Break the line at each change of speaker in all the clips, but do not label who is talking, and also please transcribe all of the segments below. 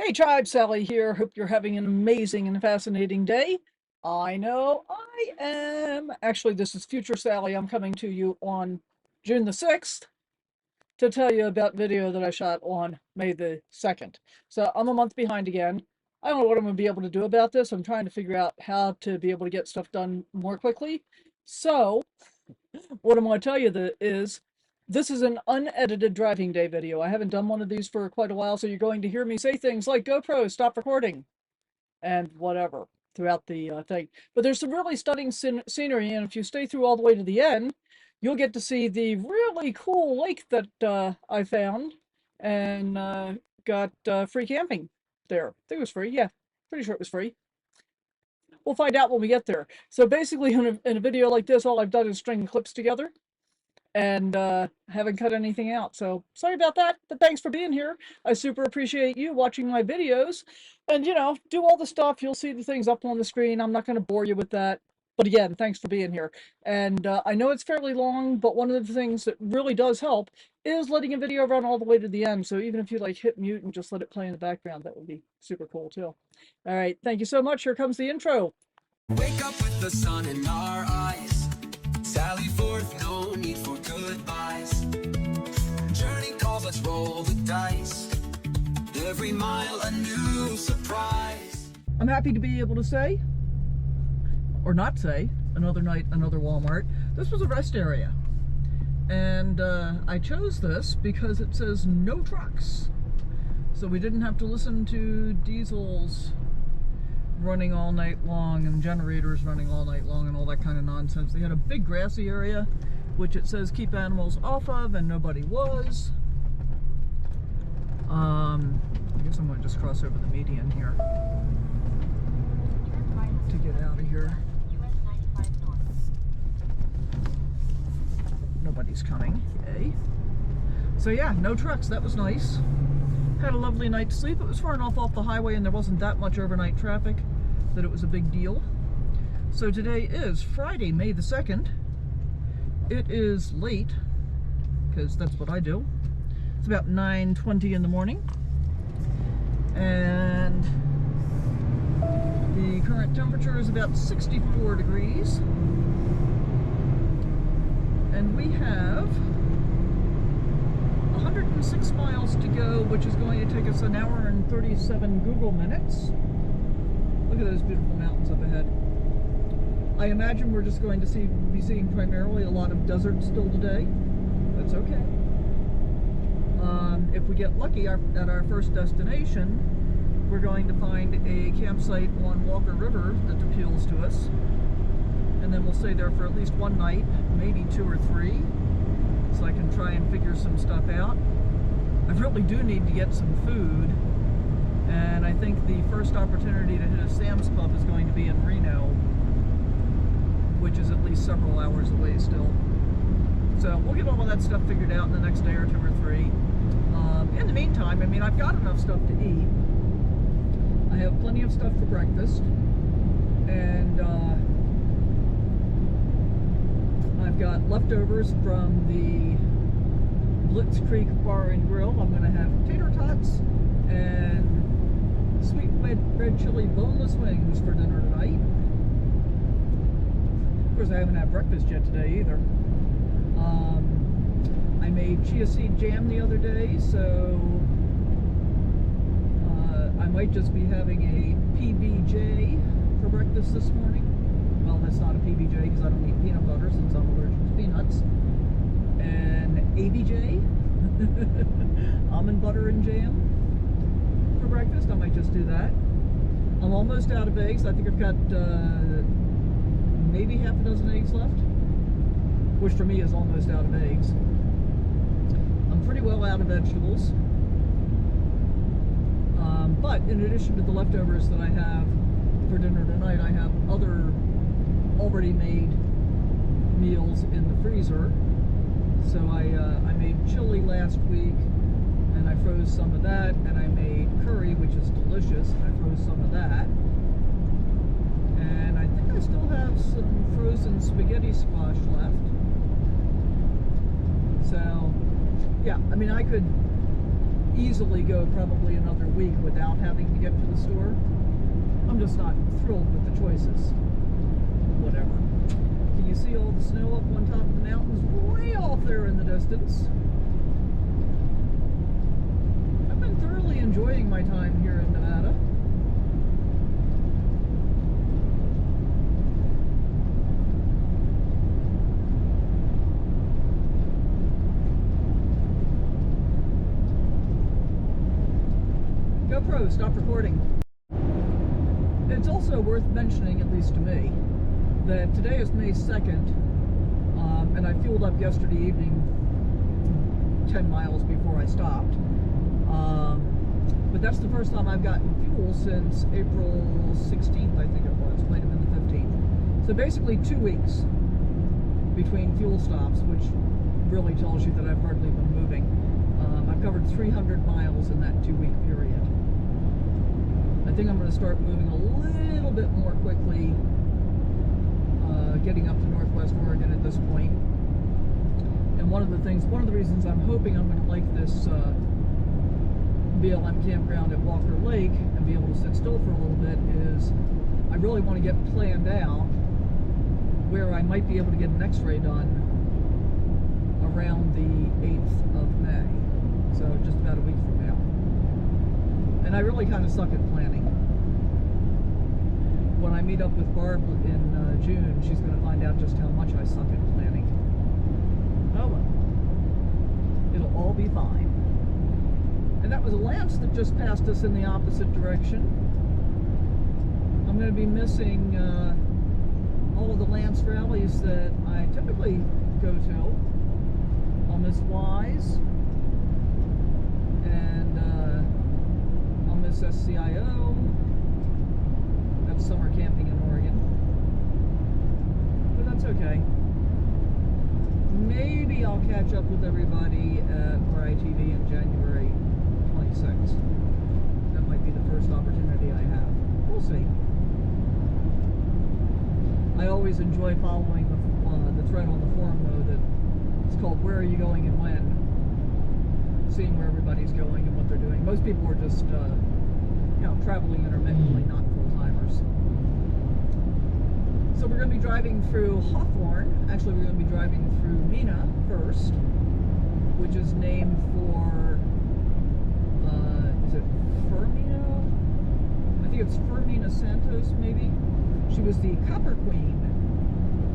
Hey tribe, Sally here. Hope you're having an amazing and fascinating day. I know I am. Actually, this is future Sally. I'm coming to you on June the 6th to tell you about video that I shot on May the 2nd. So I'm a month behind again. I don't know what I'm going to be able to do about this. I'm trying to figure out how to be able to get stuff done more quickly. So what I'm going to tell you is this is an unedited driving day video. I haven't done one of these for quite a while, so you're going to hear me say things like GoPro, stop recording, and whatever throughout the thing. But there's some really stunning scenery, and if you stay through all the way to the end, you'll get to see the really cool lake that I found and got free camping there. I think it was free. Yeah, pretty sure it was free. We'll find out when we get there. So basically, in a video like this, all I've done is string clips together and haven't cut anything out. So sorry about that, but thanks for being here. I super appreciate you watching my videos. And, do all the stuff. You'll see the things up on the screen. I'm not going to bore you with that. But again, thanks for being here. And I know it's fairly long, but one of the things that really does help is letting a video run all the way to the end. So even if you hit mute and just let it play in the background, that would be super cool too. All right, thank you so much. Here comes the intro.
Wake up with the sun in our eyes. Sally forth, no need for goodbyes. Journey calls, let's roll the dice. Every mile a new surprise.
I'm happy to be able to say, or not say, another night, another Walmart. This was a rest area. And I chose this because it says no trucks. So we didn't have to listen to diesels running all night long and generators running all night long and all that kind of nonsense. They had a big grassy area, which it says keep animals off of, and nobody was. I guess I'm going to just cross over the median here to get out of here. Nobody's coming. Yay. So yeah, no trucks. That was nice. Had a lovely night's sleep. It was far enough off the highway and there wasn't that much overnight traffic that it was a big deal. So today is Friday, May the 2nd. It is late, because that's what I do. It's about 9:20 in the morning. And the current temperature is about 64 degrees. And we have 106 miles to go, which is going to take us an hour and 37 Google minutes. Look at those beautiful mountains up ahead. I imagine we're just going to be seeing primarily a lot of desert still today. That's okay. If we get lucky at our first destination, we're going to find a campsite on Walker River that appeals to us. And then we'll stay there for at least one night, maybe 2 or 3. So I can try and figure some stuff out. I really do need to get some food, and I think the first opportunity to hit a Sam's Club is going to be in Reno, which is at least several hours away still. So we'll get all of that stuff figured out in the next day or 2 or 3. In the meantime, I mean, I've got enough stuff to eat. I have plenty of stuff for breakfast, and I've got leftovers from the Blitz Creek Bar and Grill. I'm going to have tater tots and sweet red chili boneless wings for dinner tonight. Of course, I haven't had breakfast yet today either. I made chia seed jam the other day, so I might just be having a PBJ for breakfast this morning. Well, that's not a PBJ because I don't eat peanut butter since I'm allergic to peanuts. And ABJ, almond butter and jam for breakfast. I might just do that. I'm almost out of eggs. I think I've got maybe half a dozen eggs left, which for me is almost out of eggs. I'm pretty well out of vegetables. But in addition to the leftovers that I have for dinner tonight, I have other already made meals in the freezer. So I made chili last week, and I froze some of that, and I made curry, which is delicious, and I froze some of that. And I think I still have some frozen spaghetti squash left. So, yeah, I mean, I could easily go probably another week without having to get to the store. I'm just not thrilled with the choices. Whatever. Can you see all the snow up on top of the mountains way off there in the distance? I've been thoroughly enjoying my time here in Nevada. GoPro, stop recording. It's also worth mentioning, at least to me, that today is May 2nd, and I fueled up yesterday evening 10 miles before I stopped. But that's the first time I've gotten fuel since April 16th, I think it was. Might have been the 15th. So basically 2 weeks between fuel stops, which really tells you that I've hardly been moving. I've covered 300 miles in that 2-week period. I think I'm going to start moving a little bit more quickly, getting up to Northwest Oregon at this point. And one of the reasons I'm hoping I'm going to like this BLM campground at Walker Lake and be able to sit still for a little bit is I really want to get planned out where I might be able to get an x-ray done around the 8th of May. So just about a week from now. And I really kind of suck at planning. When I meet up with Barb in June, she's going to find out just how much I suck at planning. Oh well. It'll all be fine. And that was a lance that just passed us in the opposite direction. I'm going to be missing all of the lance rallies that I typically go to. I'll miss Wise. And I'll miss SCIO. That's summer camping in Oregon. But that's okay. Maybe I'll catch up with everybody at RITV in January 26th. That might be the first opportunity I have. We'll see. I always enjoy following the thread on the forum, though, that it's called Where Are You Going and When? Seeing where everybody's going and what they're doing. Most people are just, traveling intermittently, not full-timers. So we're going to be driving through Hawthorne. Actually, we're going to be driving through Mena first, which is named for, is it Fermina? I think it's Fermina Santos, maybe. She was the Copper Queen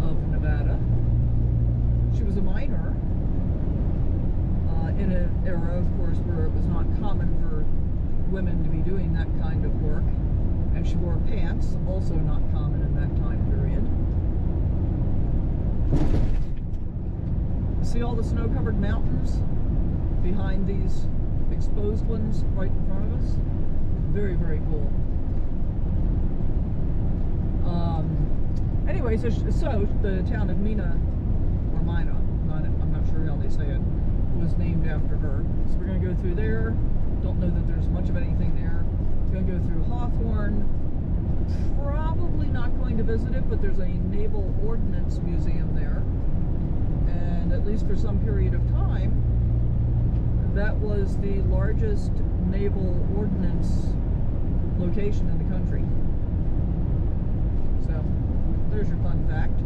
of Nevada. She was a miner in an era, of course, where it was not common for women to be doing that kind of work. And she wore pants, also not common in that time period. See all the snow-covered mountains behind these exposed ones right in front of us? Very, very cool. Anyway, so the town of Mena, or Mina, I'm not sure how they say it, was named after her. So we're going to go through there. Don't know that there's much of anything there. We're going to go through Hawthorne. Probably not going to visit it, but there's a Naval Ordnance Museum there. And at least for some period of time, that was the largest naval ordnance location in the country. So, there's your fun fact.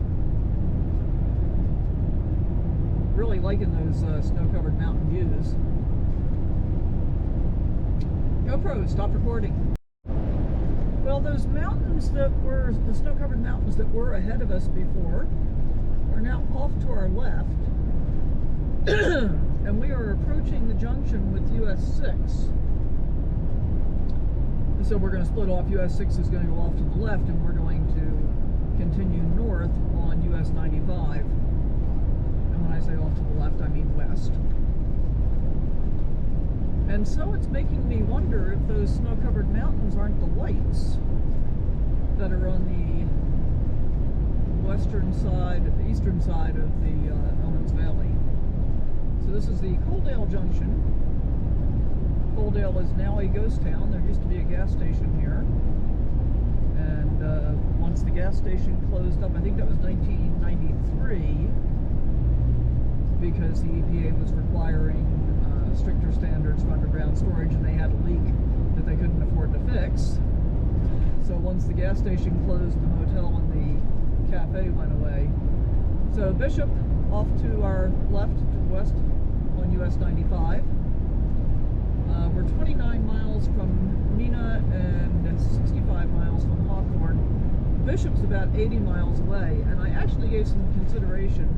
Really liking those snow-covered mountain views. GoPro, stop recording. Well, those mountains that were, the snow-covered mountains that were ahead of us before, are now off to our left. And we are approaching the junction with US 6. So we're going to split off. US 6 is going to go off to the left, and we're going to continue north on US 95. And when I say off to the left, I mean west. And so it's making me wonder if those snow-covered mountains aren't the lights that are on the western side, the eastern side of the Emmons Valley. So this is the Coaldale Junction. Coaldale is now a ghost town. There used to be a gas station here. And once the gas station closed up, I think that was 1993, because the EPA was requiring stricter standards for underground storage, and they had a leak that they couldn't afford to fix. So once the gas station closed, the motel and the cafe went away. So Bishop, off to our left, to the west on US 95. We're 29 miles from Mina and 65 miles from Hawthorne. Bishop's about 80 miles away, and I actually gave some consideration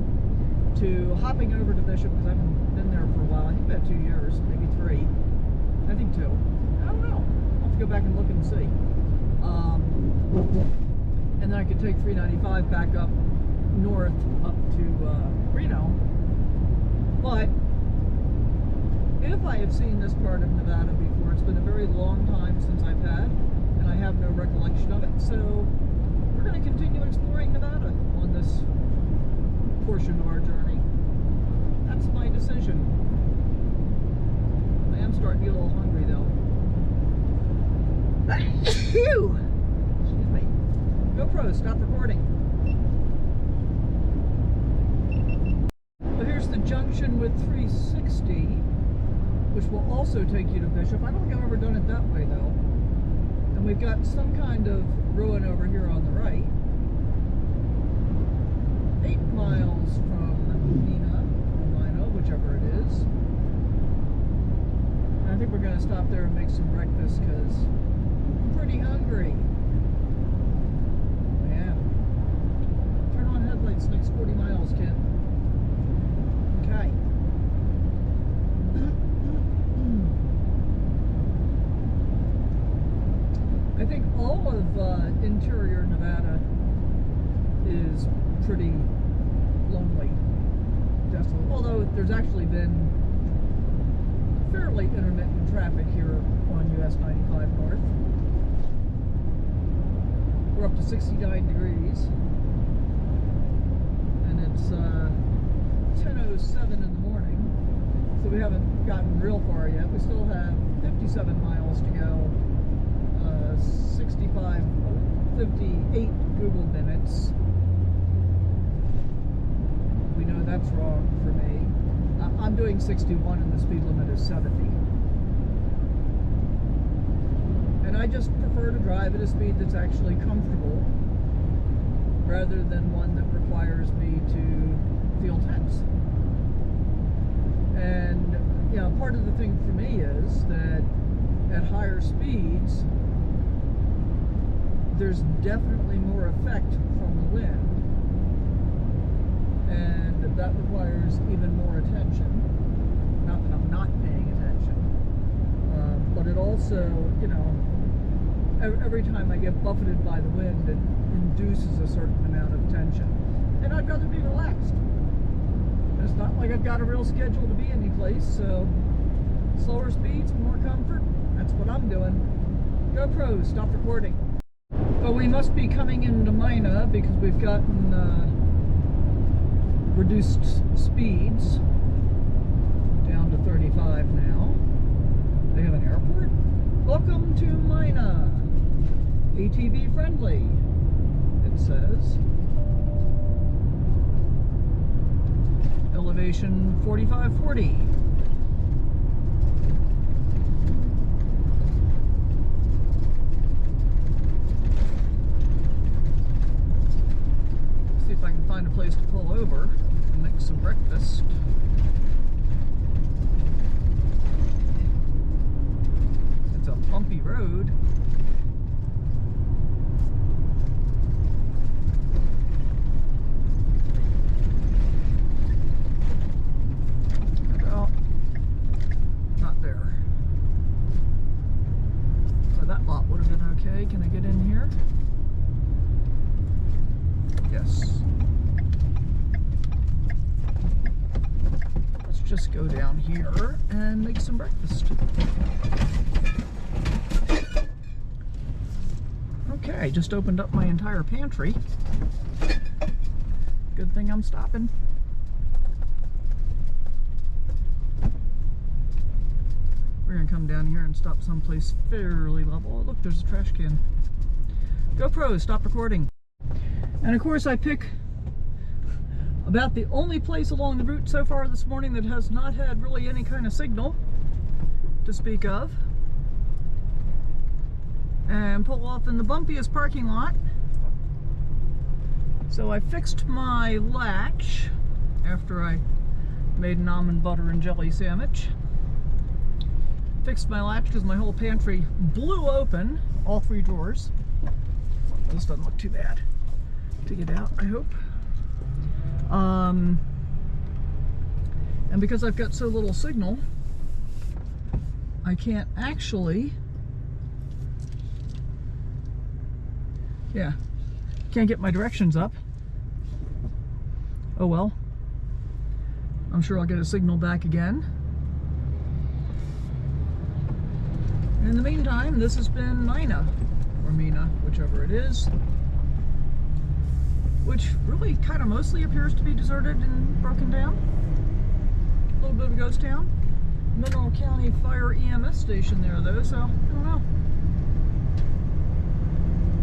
to hopping over to Bishop because I haven't been there for a while. I think about 2 years, maybe 3. I think 2. I don't know. I'll have to go back and look and see. And then I could take 395 back up north up to Reno. But if I have seen this part of Nevada before, it's been a very long time since I've had, and I have no recollection of it. So we're going to continue exploring Nevada on this portion of our journey. That's my decision. I am starting to get a little hungry though. Excuse me. GoPro, stop recording. So here's the junction with 360, which will also take you to Bishop. I don't think I've ever done it that way though. And we've got some kind of ruin over here on the right. 8 miles from Mina, or Mino, whichever it is. And I think we're going to stop there and make some breakfast because I'm pretty hungry. Yeah. Turn on headlights next 40 miles, Ken. Okay. I think all of interior Nevada is pretty lonely, desolate. Although there's actually been fairly intermittent traffic here on US 95 North. We're up to 69 degrees, and it's 10:07 in the morning, so we haven't gotten real far yet. We still have 57 miles to go. 58 Google minutes. We know that's wrong for me. I'm doing 61 and the speed limit is 70. And I just prefer to drive at a speed that's actually comfortable rather than one that requires me to feel tense. And, you know, part of the thing for me is that at higher speeds, there's definitely more effect from the wind, and that requires even more attention. Not that I'm not paying attention, but it also, you know, every time I get buffeted by the wind, it induces a certain amount of tension, and I'd rather be relaxed. It's not like I've got a real schedule to be any place, so slower speeds, more comfort, that's what I'm doing. GoPro, stop recording. Well, we must be coming into Mina because we've gotten reduced speeds down to 35 now. They have an airport. Welcome to Mina. ATV friendly, it says. Elevation 4540. See if I can find a place to pull over and make some breakfast. It's a bumpy road. Well, not there. So that lot would have been okay. Can I get in here? Yes. Let's just go down here and make some breakfast. Okay, I just opened up my entire pantry. Good thing I'm stopping. We're gonna come down here and stop someplace fairly level. Oh, look, there's a trash can. GoPro, stop recording. And of course I pick About the only place along the route so far this morning that has not had really any kind of signal to speak of. And pull off in the bumpiest parking lot. So I fixed my latch after I made an almond butter and jelly sandwich. Fixed my latch because my whole pantry blew open, all 3 drawers. This doesn't look too bad to get out, I hope. And because I've got so little signal, I can't actually, can't get my directions up. Oh well. I'm sure I'll get a signal back again. In the meantime, this has been Mina, or Mina, whichever it is, which really kind of mostly appears to be deserted and broken down. A little bit of a ghost town. Mineral County Fire EMS station there though, so I don't know.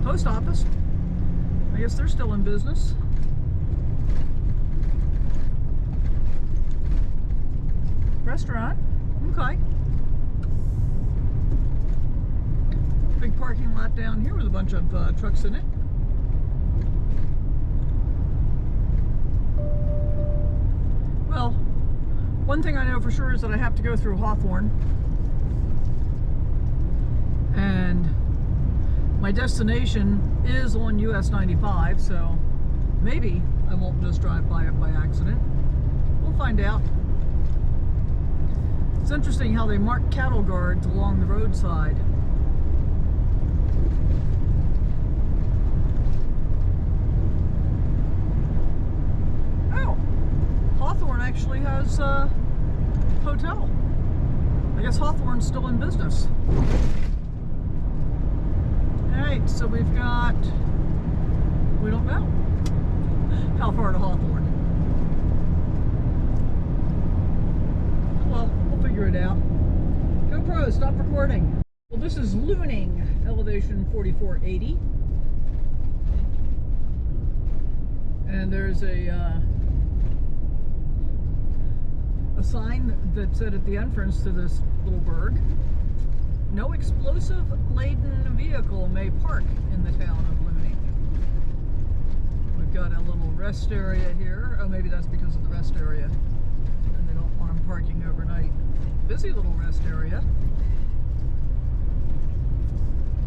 Post office. I guess they're still in business. Restaurant. Okay. Big parking lot down here with a bunch of trucks in it. Well, one thing I know for sure is that I have to go through Hawthorne. And my destination is on US 95, so maybe I won't just drive by it by accident. We'll find out. It's interesting how they mark cattle guards along the roadside. Oh, Hawthorne actually has a hotel. I guess Hawthorne's still in business. Alright, so we've got, we don't know how far to Hawthorne. Well, we'll figure it out. GoPro, stop recording. Well, this is Looning, elevation 4480. And there's a sign that said at the entrance to this little burg, no explosive laden vehicle may park in the town of Looning. We've got a little rest area here. Oh, maybe that's because of the rest area and they don't want them parking overnight. Busy little rest area.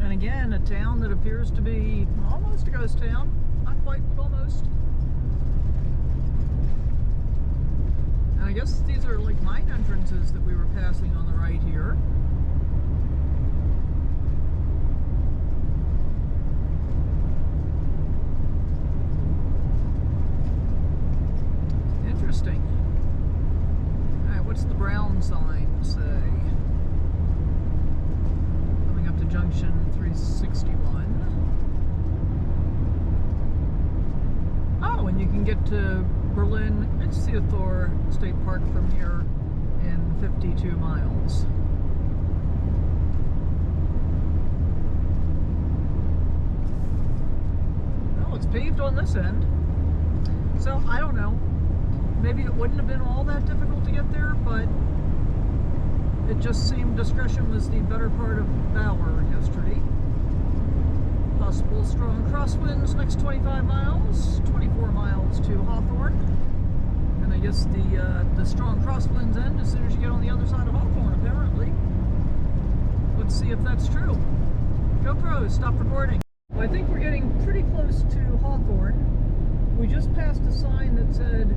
And again, a town that appears to be almost a ghost town. Not quite, but almost. And I guess these are like mine entrances that we were passing on the right here. Interesting. Alright, what's the brown sign say? Coming up to junction 361. Oh, and you can get to Berlin Theater State Park from here in 52 miles. Well, it's paved on this end. So, I don't know. Maybe it wouldn't have been all that difficult to get there, but it just seemed discretion was the better part of valor yesterday. Possible strong crosswinds next 25 miles, 24 miles to Hawthorne. And I guess the strong crosswinds end as soon as you get on the other side of Hawthorne, apparently. Let's see if that's true. GoPro, stop recording. Well, I think we're getting pretty close to Hawthorne. We just passed a sign that said,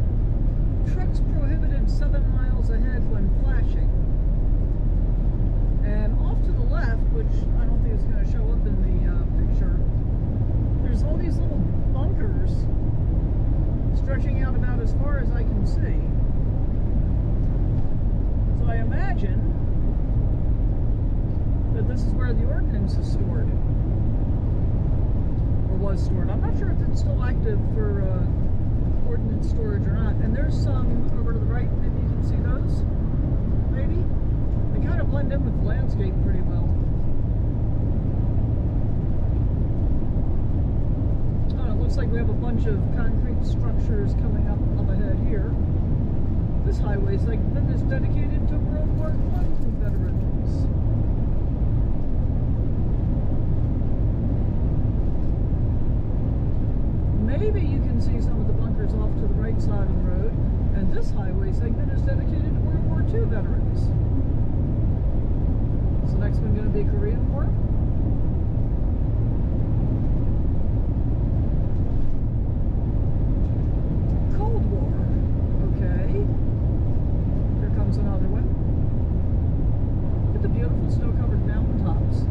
trucks prohibited 7 miles ahead when flashing. And off to the left, which I don't think is going to show up in the picture, there's all these little bunkers stretching out about as far as I can see. So I imagine that this is where the ordnance is stored. Or was stored. I'm not sure if it's still active for ordnance storage or not. And there's some over to the right, maybe you can see those? Maybe? They kind of blend in with the landscape pretty well. Oh, it looks like like we have a bunch of concrete structures coming up ahead here. This highway segment is dedicated to World War I veterans. Maybe you can see some of the bunkers off to the right side of the road, and this highway segment is dedicated to World War II veterans. Is the next one going to be Korean War? Cold War. Okay. Here comes another one. Look at the beautiful snow-covered mountaintops.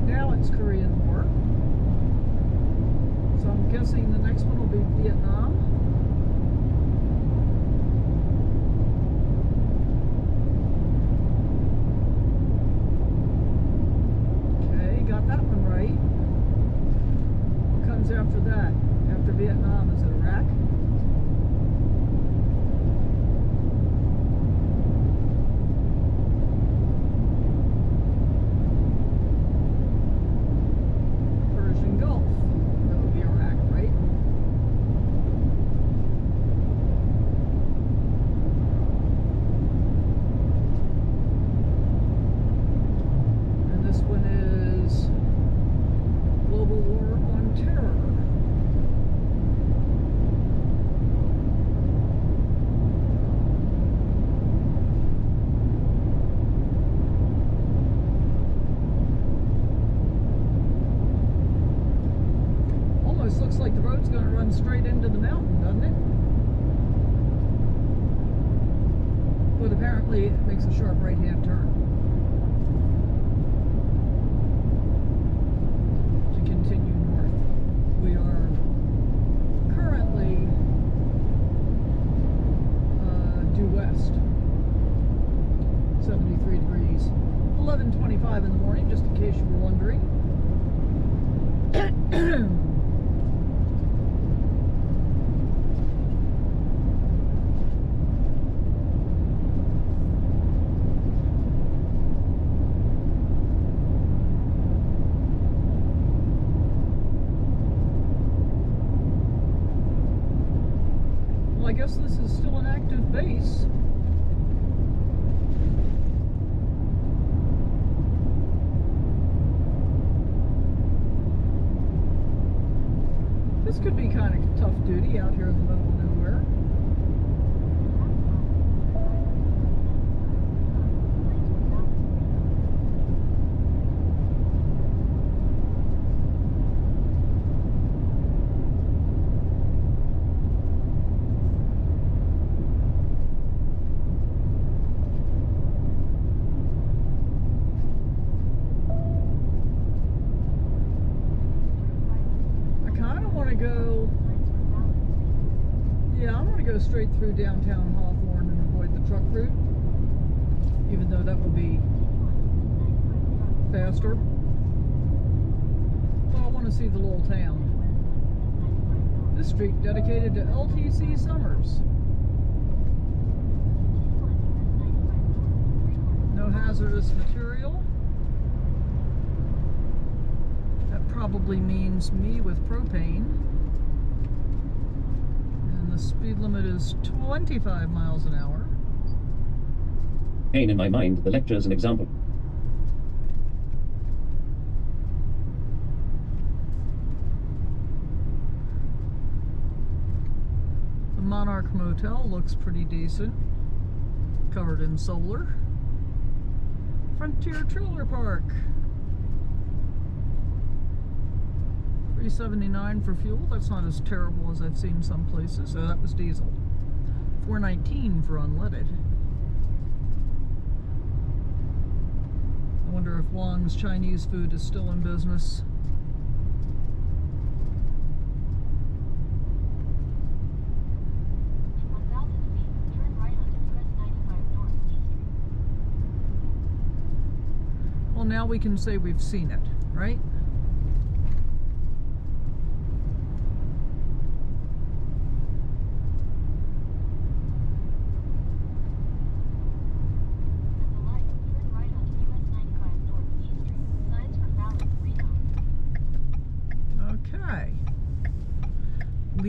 Now it's Korean War. So I'm guessing the next one will be Vietnam. Okay, got that one right. What comes after that? After Vietnam, is it Iraq? Looks like the road's going to run straight into the mountain, doesn't it? But apparently it makes a sharp right-hand turn. To continue north. We are currently due west. 73 degrees. 11:25 in the morning, just in case you were wondering. I guess this is still an active base. This could be kind of tough duty out here in the middle of nowhere. Go straight through downtown Hawthorne and avoid the truck route, even though that would be faster. But I want to see the little town. This street dedicated to LTC Summers. No hazardous material. That probably means me with propane. The speed limit is 25 miles an hour.
Pain in my mind, the lecture is an example.
The Monarch Motel looks pretty decent. Covered in solar. Frontier Trailer Park. $3.79 for fuel. That's not as terrible as I've seen some places. So that was diesel. $4.19 for unleaded. I wonder if Wong's Chinese food is still in business. Well, now we can say we've seen it, right?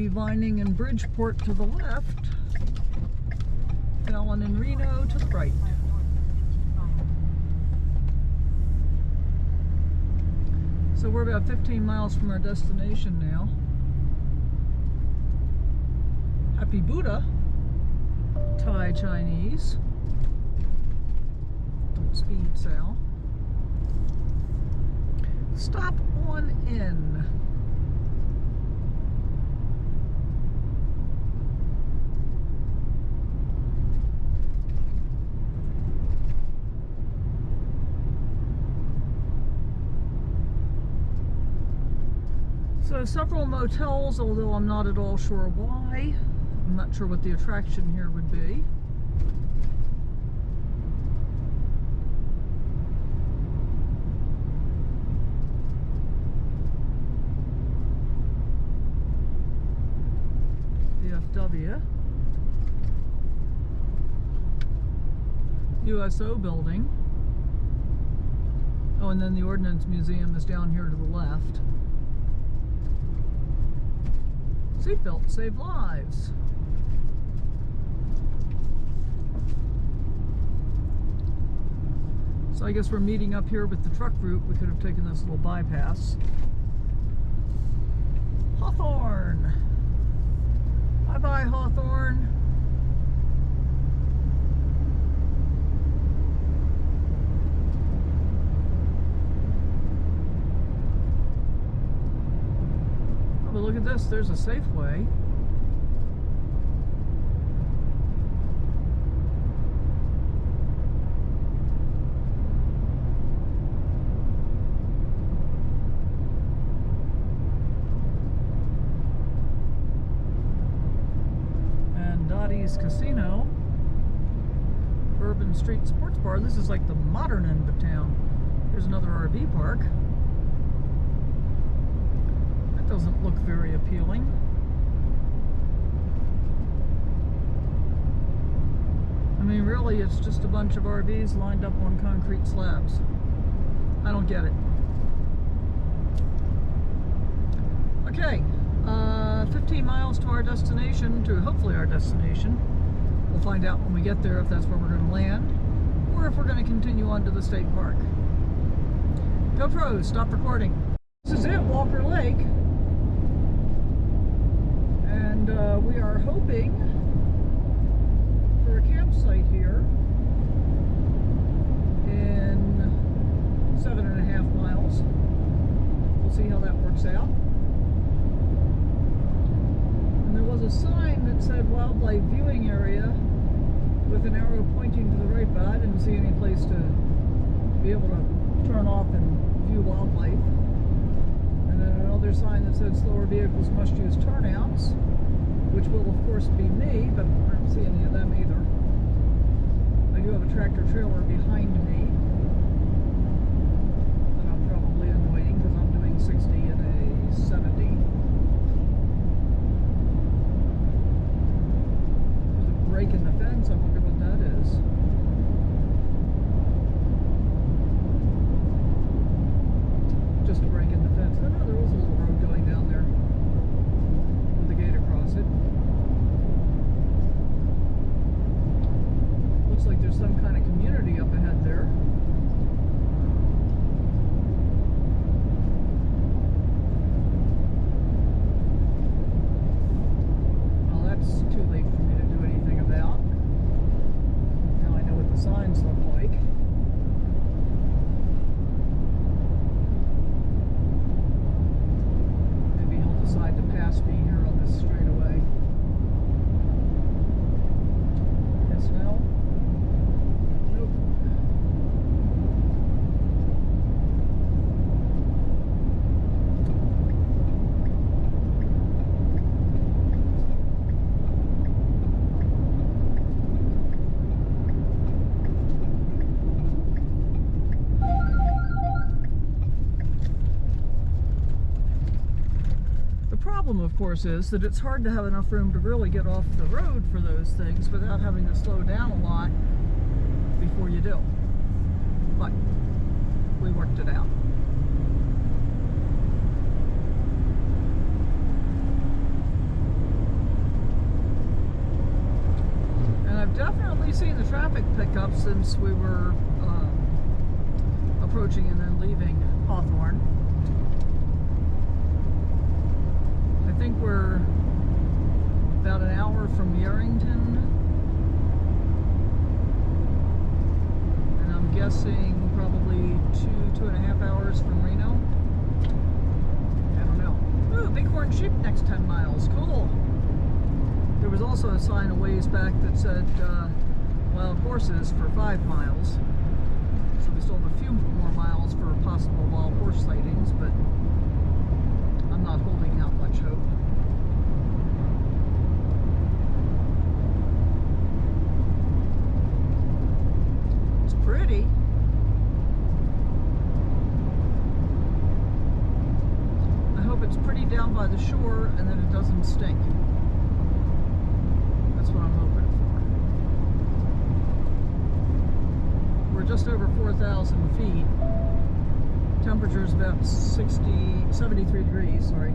be Vining and Bridgeport to the left, Fallon and Reno to the right. So we're about 15 miles from our destination now. Happy Buddha, Thai Chinese. Don't speed, Sal. Stop on in. So several motels, although I'm not at all sure why. I'm not sure what the attraction here would be. VFW. USO building. Oh, and then the Ordnance Museum is down here to the left. Seatbelts save lives. So I guess we're meeting up here with the truck route. We could have taken this little bypass. Hawthorne. Bye-bye, Hawthorne. Oh, but look at this. There's a Safeway. Casino, Bourbon Street Sports Bar. This is like the modern end of town. Here's another RV park. That doesn't look very appealing. I mean, really, it's just a bunch of RVs lined up on concrete slabs. I don't get it. Okay. 15 miles to our destination, to hopefully our destination. We'll find out when we get there if that's where we're going to land, or if we're going to continue on to the state park. GoPro, stop recording. This is it, Walker Lake. And we are hoping for a campsite here in 7.5 miles. We'll see how that works out. There was a sign that said wildlife viewing area with an arrow pointing to the right, but I didn't see any place to be able to turn off and view wildlife. And then another sign that said slower vehicles must use turnouts, which will of course be me, but I don't see any of them either. I do have a tractor trailer behind me that I'm probably annoying because I'm doing 60 in a 70. Break in the fence, I wonder what that is. Just a break in the fence. Oh no, there was a little road going down there with a gate across it. Looks like there's some kind of community up ahead there. Well, that's too late for me to do anything about. Now I know what the signs look like. Maybe he'll decide to pass me here on this straightaway. Yes, no? Nope. Of course, is that it's hard to have enough room to really get off the road for those things without having to slow down a lot before you do. But we worked it out. traffic pickup since we were approaching and then leaving Hawthorne. I think we're about an hour from Yerington, and I'm guessing probably 2.5 hours from Reno. I don't know. Ooh, bighorn sheep next 10 miles. Cool. There was also a sign a ways back that said wild horses for 5 miles. So we still have a few more miles for possible wild horse sightings, but I'm not holding out much hope. It's pretty. I hope it's pretty down by the shore and that it doesn't stink. That's what I'm hoping for. We're just over 4,000 feet. Temperature is about 73 degrees, sorry.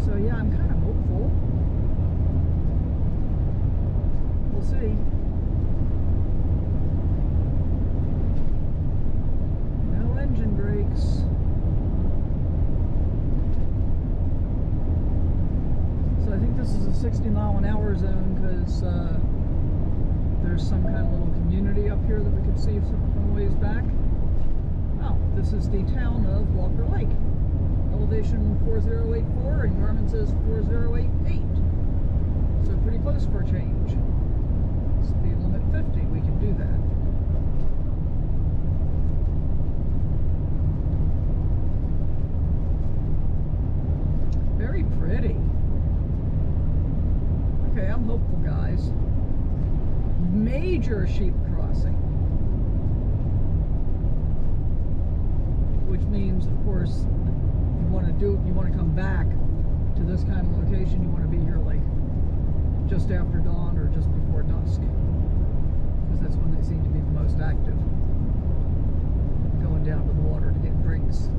So yeah, I'm kind of hopeful. We'll see. No engine brakes. So I think this is a 60-mile-an-hour zone because there's some kind of little community up here that we could see from a ways back. Oh, this is the town of Walker Lake. Elevation 4084 and Garmin says 4088. So pretty close for a change. Speed limit 50, we can do that. Very pretty. Okay, I'm hopeful, guys. Major sheep crossing. Which means, of course, you want to come back to this kind of location, you want to be here like just after dawn or just before dusk, because that's when they seem to be the most active, going down to the water to get drinks.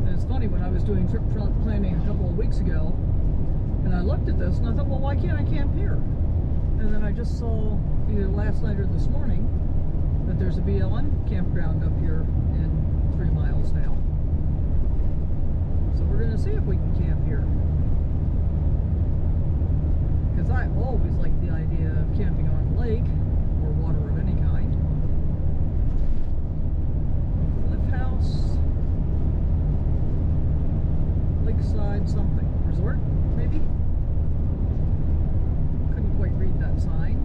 And it's funny, when I was doing trip planning a couple of weeks ago, and I looked at this and I thought, well, why can't I camp here? And then I just saw either last night or this morning that there's a BLM campground up here in 3 miles now. So we're going to see if we can camp here. Because I always like the idea of camping on a lake or water of any kind. Cliff house, lakeside something, resort maybe? Couldn't quite read that sign.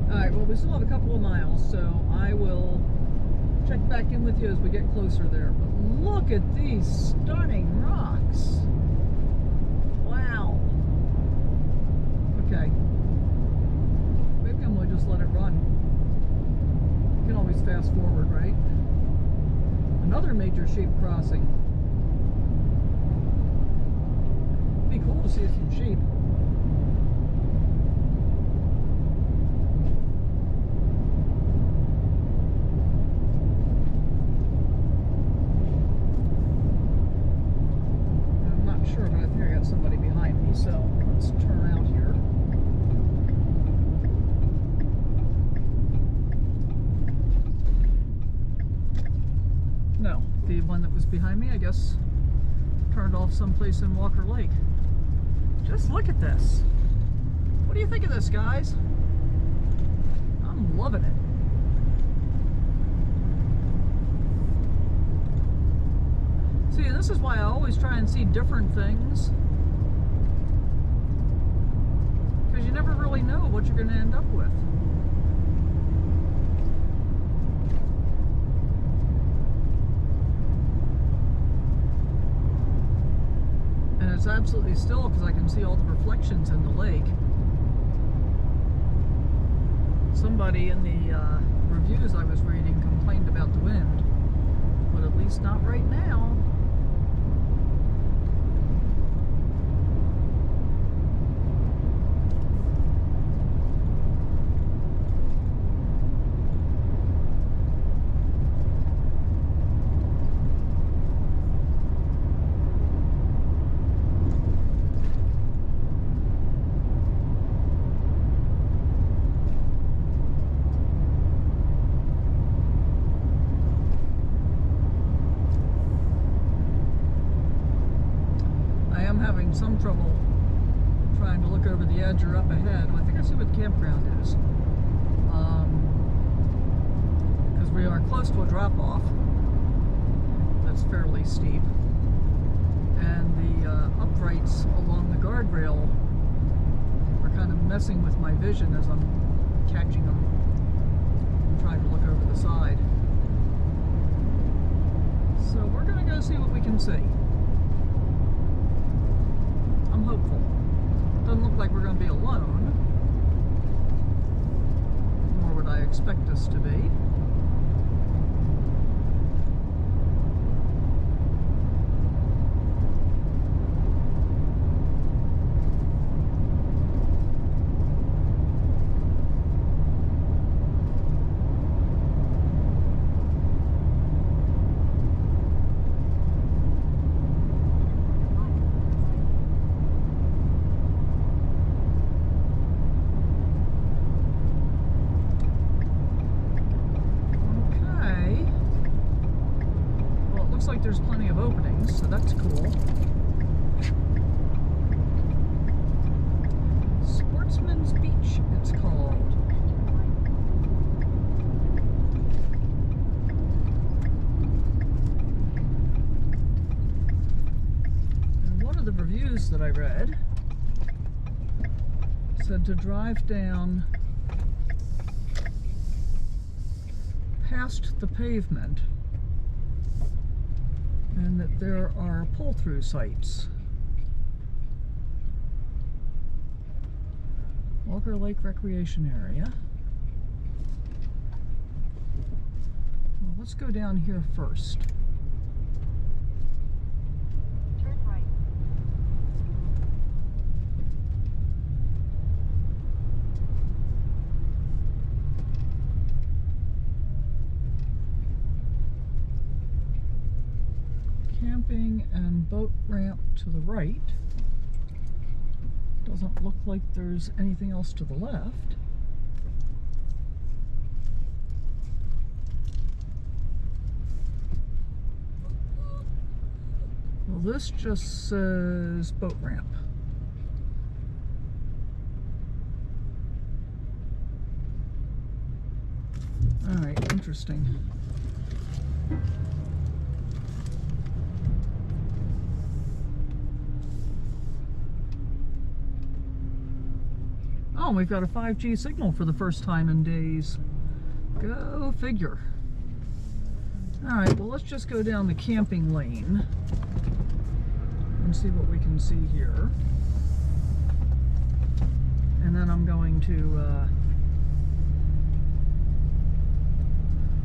Alright, well, we still have a couple of miles, so I will check back in with you as we get closer there. But look at these stunning rocks. Wow. Okay. Maybe I'm going to just let it run. You can always fast forward, right? Another major sheep crossing. It'd be cool to see some sheep. I'm not sure, but I think I got somebody behind me, so let's turn out here. No, the one that was behind me, I guess, turned off someplace in Walker Lake. Just look at this. What do you think of this, guys? I'm loving it. See, and this is why I always try and see different things. Because you never really know what you're going to end up with. And it's absolutely still because I can see all the reflections in the lake. Somebody in the reviews I was reading complained about the wind, but at least not right now. Some trouble trying to look over the edge or up ahead. I think I see what the campground is, because we are close to a drop-off that's fairly steep, and the uprights along the guardrail are kind of messing with my vision as I'm catching them and trying to look over the side. So we're going to go see what we can see. I'm hopeful. Doesn't look like we're going to be alone, nor would I expect us to be. Like there's plenty of openings, so that's cool. Sportsman's Beach, it's called. And one of the reviews that I read said to drive down past the pavement, and that there are pull-through sites. Walker Lake Recreation Area. Well, let's go down here first.
Turn right.
Camping and boat ramp to the right. Doesn't look like there's anything else to the left. Well, this just says boat ramp. All right, interesting. Oh, we've got a 5G signal for the first time in days. Go figure. All right, well, let's just go down the camping lane and see what we can see here. And then I'm going to,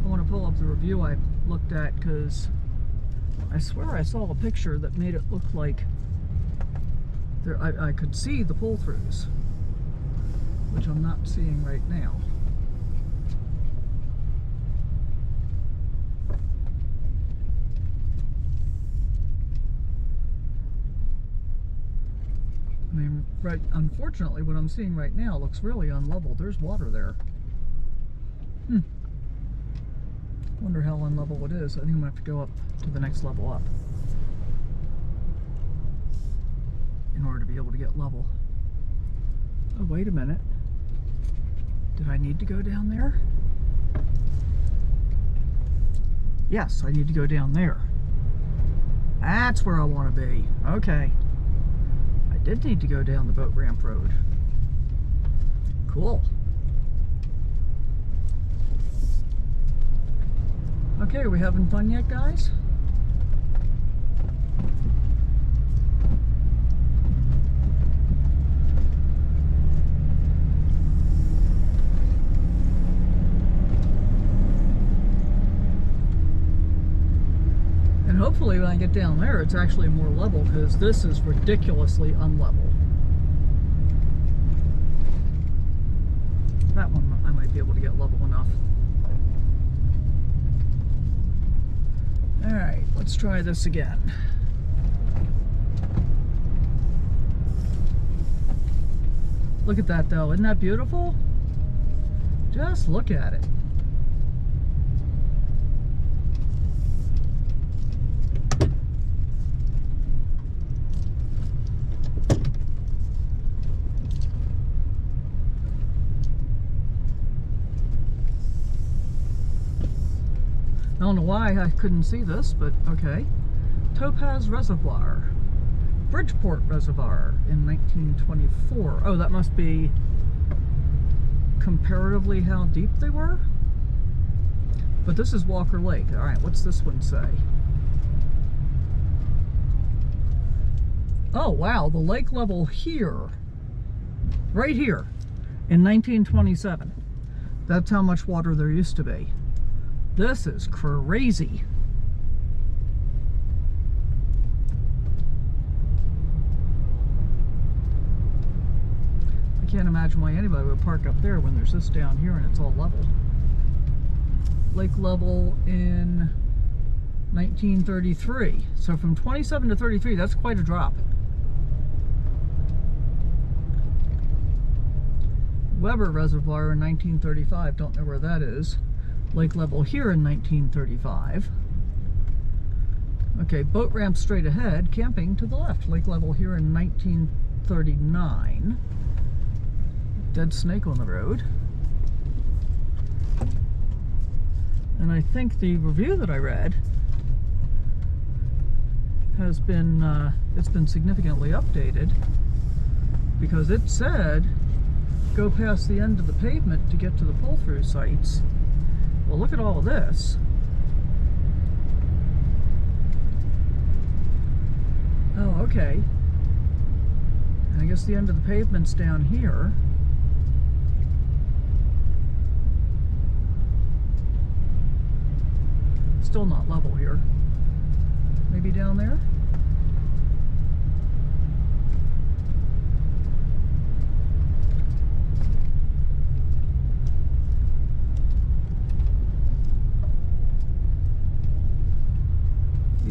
I want to pull up the review I looked at, because I swear I saw a picture that made it look like there, I could see the pull-throughs, which I'm not seeing right now. I mean, right, unfortunately, what I'm seeing right now looks really unlevel. There's water there. Wonder how unlevel it is. I think I'm gonna have to go up to the next level up in order to be able to get level. Oh, wait a minute. Did I need to go down there? Yes, I need to go down there. That's where I want to be. Okay. I did need to go down the boat ramp road. Cool. Okay, are we having fun yet, guys? And hopefully when I get down there, it's actually more level, because this is ridiculously unlevel. That one I might be able to get level enough. All right, let's try this again. Look at that though, isn't that beautiful? Just look at it. I don't know why I couldn't see this, but okay. Topaz Reservoir. Bridgeport Reservoir in 1924. Oh, that must be comparatively how deep they were? But this is Walker Lake. All right, what's this one say? Oh, wow, the lake level here, right here, in 1927. That's how much water there used to be. This is crazy. I can't imagine why anybody would park up there when there's this down here and it's all level. Lake level in 1933. So from 27 to 33, that's quite a drop. Weber Reservoir in 1935, don't know where that is. Lake level here in 1935. Okay, boat ramp straight ahead, camping to the left. Lake level here in 1939. Dead snake on the road. And I think the review that I read has been, it's been significantly updated, because it said go past the end of the pavement to get to the pull-through sites. Well, look at all of this. Oh, okay. And I guess the end of the pavement's down here. Still not level here. Maybe down there?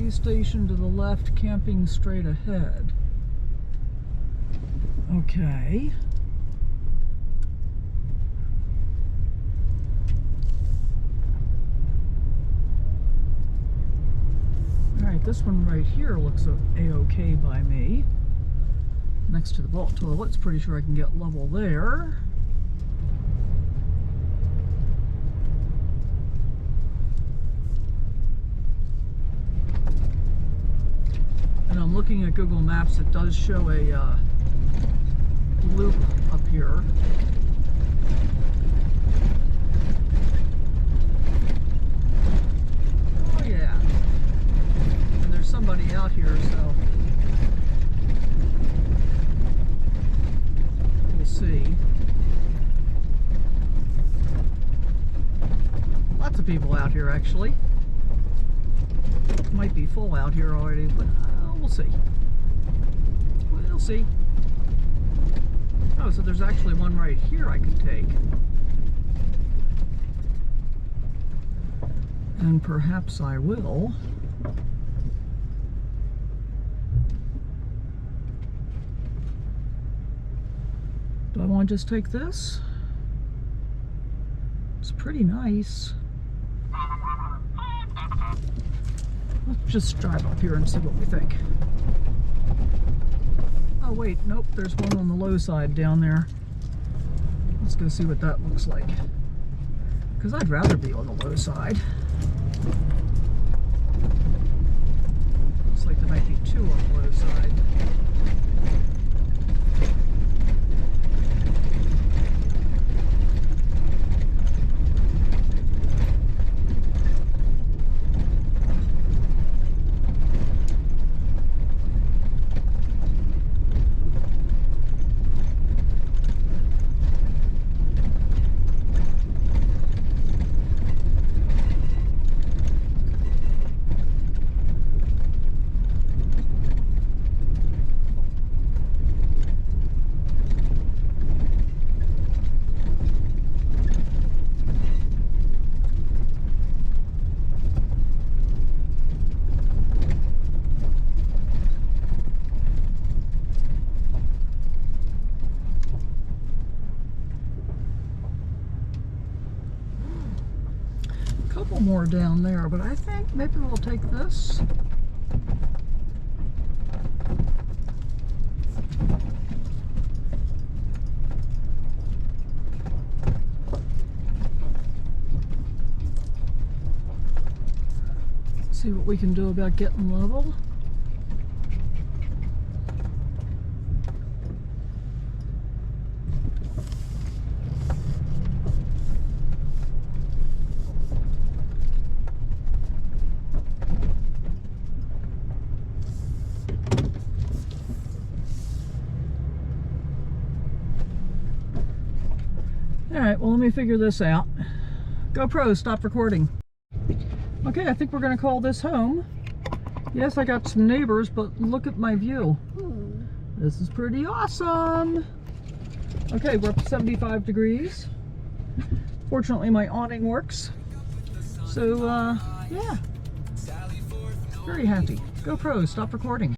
Station to the left, camping straight ahead. Okay. Alright, this one right here looks a-okay by me. Next to the vault toilets, pretty sure I can get level there. And I'm looking at Google Maps, it does show a loop up here. Oh yeah. And there's somebody out here, so we'll see. Lots of people out here actually. Might be full out here already, but we'll see. We'll see. Oh, so there's actually one right here I could take. And perhaps I will. Do I want to just take this? It's pretty nice. Let's just drive up here and see what we think. Oh wait, nope, there's one on the low side down there. Let's go see what that looks like. Because I'd rather be on the low side. Looks like there might be two on the low side. down there, but I think maybe we'll take this. See what we can do about getting level. Alright, well, let me figure this out. GoPro, stop recording. Okay, I think we're going to call this home. Yes, I got some neighbors, but look at my view. This is pretty awesome. Okay, we're up to 75 degrees. Fortunately, my awning works. So, yeah. Very happy. GoPro, stop recording.